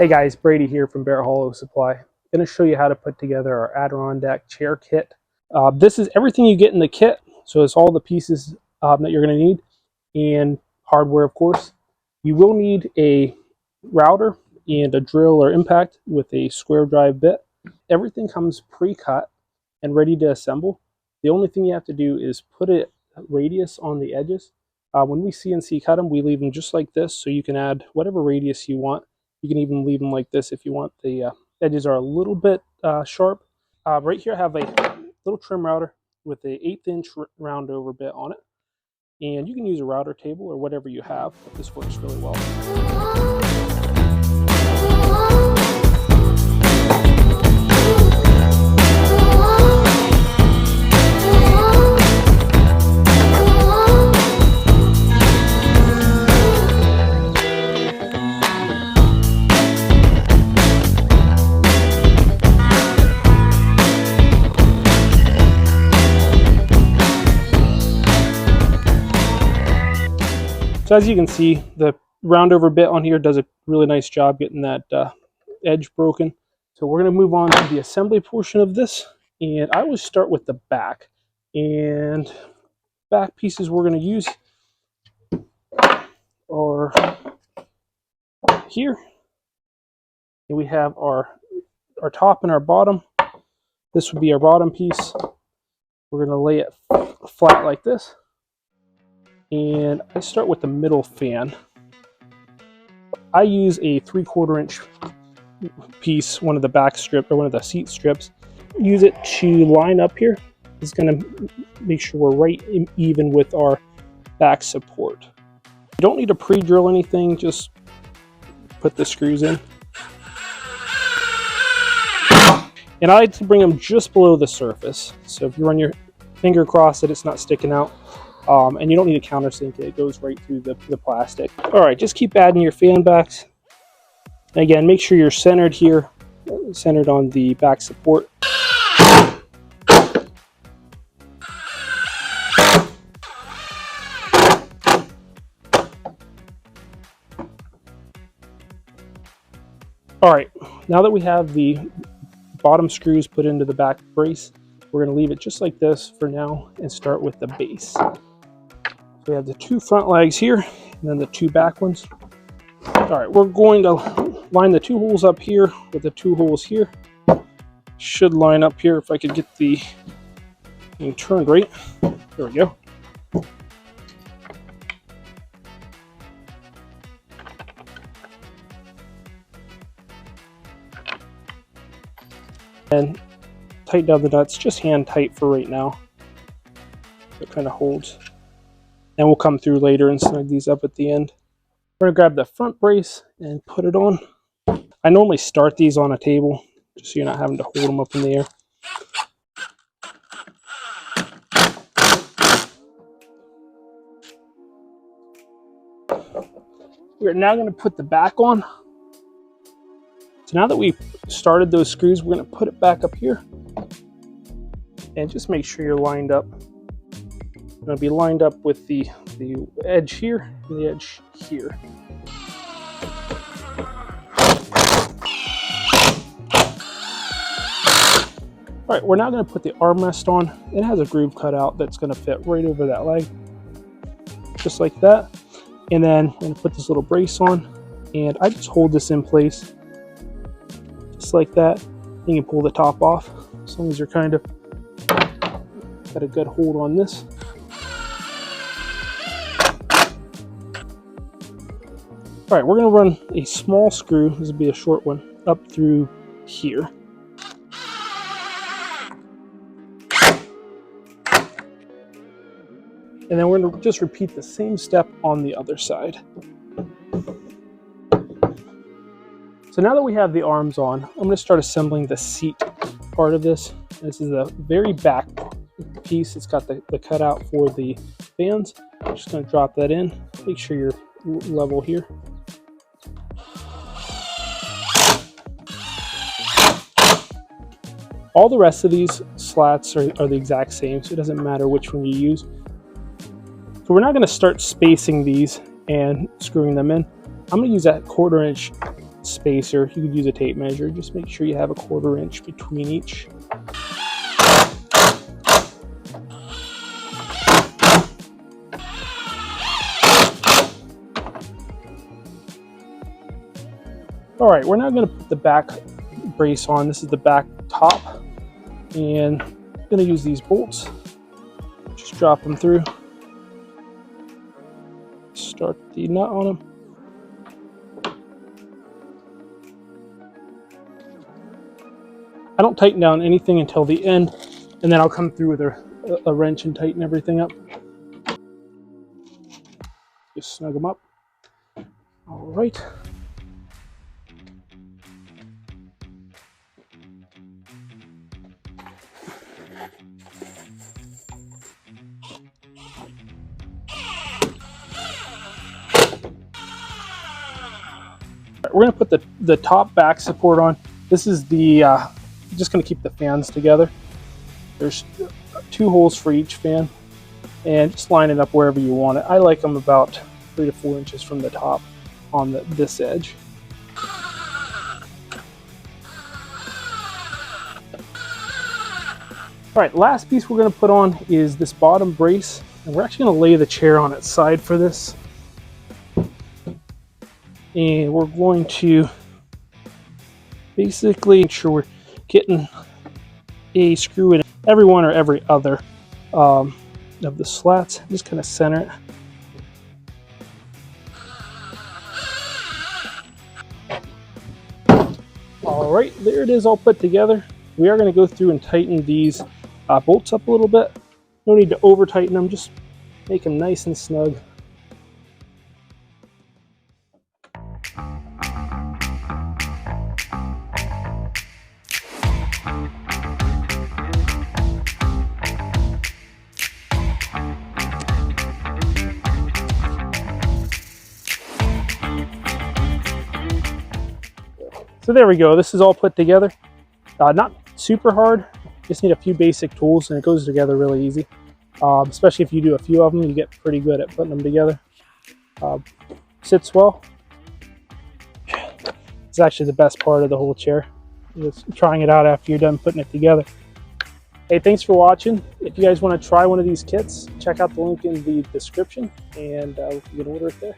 Hey guys, Brady here from Bear Hollow Supply. I'm going to show you how to put together our Adirondack chair kit. This is everything you get in the kit, so it's all the pieces that you're going to need, and hardware of course. You will need a router and a drill or impact with a square drive bit. Everything comes pre-cut and ready to assemble. The only thing you have to do is put a radius on the edges. When we CNC cut them, we leave them just like this, so you can add whatever radius you want. You can even leave them like this if you want. The edges are a little bit sharp. Right here I have a little trim router with a 1/8 inch round over bit on it. And you can use a router table or whatever you have, but this works really well. So as you can see, the round over bit on here does a really nice job getting that edge broken. So we're going to move on to the assembly portion of this. And I always start with the back. And back pieces we're going to use are here. And we have our top and our bottom. This would be our bottom piece. We're going to lay it flat like this. And I start with the middle fan. I use a 3/4 inch piece, one of the back strip or one of the seat strips. Use it to line up here. It's going to make sure we're right even with our back support. You don't need to pre-drill anything, just put the screws in. And I like to bring them just below the surface. So if you run your finger across it, it's not sticking out. And you don't need to countersink it. It goes right through the plastic. All right, just keep adding your fan backs. And again, make sure you're centered here, centered on the back support. All right, now that we have the bottom screws put into the back brace, we're going to leave it just like this for now and start with the base. So we have the 2 front legs here and then the 2 back ones. All right, we're going to line the 2 holes up here with the 2 holes here. Should line up here if I could get the thing turned right. There we go. And tighten down the nuts, just hand tight for right now. It kind of holds. And we'll come through later and snug these up at the end. We're going to grab the front brace and put it on. I normally start these on a table, just so you're not having to hold them up in the air. We're now going to put the back on. So now that we've started those screws, we're going to put it back up here. And just make sure you're lined up. You're going to be lined up with the edge here and the edge here. All right, we're now going to put the armrest on. It has a groove cut out that's going to fit right over that leg, just like that. And then I'm going to put this little brace on, and I just hold this in place, just like that. You can pull the top off as long as you're kind of got a good hold on this. All right, we're going to run a small screw, this will be a short one, up through here. And then we're going to just repeat the same step on the other side. So now that we have the arms on, I'm going to start assembling the seat part of this. This is the very back piece. It's got the cutout for the fans. I'm just going to drop that in. Make sure you're level here. All the rest of these slats are the exact same, so it doesn't matter which one you use. So we're not going to start spacing these and screwing them in. I'm going to use that 1/4 inch spacer. You could use a tape measure. Just make sure you have a 1/4 inch between each. All right, we're now going to put the back brace on. This is the back top, and I'm going to use these bolts. Just drop them through. Start the nut on them. I don't tighten down anything until the end, and then I'll come through with a wrench and tighten everything up. Just snug them up. All right. We're going to put the top back support on. This is the just going to keep the fans together. There's 2 holes for each fan, and just line it up wherever you want it. I like them about 3 to 4 inches from the top on this edge. All right, last piece we're going to put on is this bottom brace, and we're actually going to lay the chair on its side for this. And we're going to basically make sure we're getting a screw in every one or every other of the slats. Just kind of center it. All right, there it is all put together. We are going to go through and tighten these bolts up a little bit. No need to over tighten them, just make them nice and snug. So there we go, this is all put together. Not super hard, just need a few basic tools and it goes together really easy. Especially if you do a few of them, you get pretty good at putting them together. Sits well. It's actually the best part of the whole chair, just trying it out after you're done putting it together. Hey, thanks for watching. If you guys want to try one of these kits, check out the link in the description and you can order it there.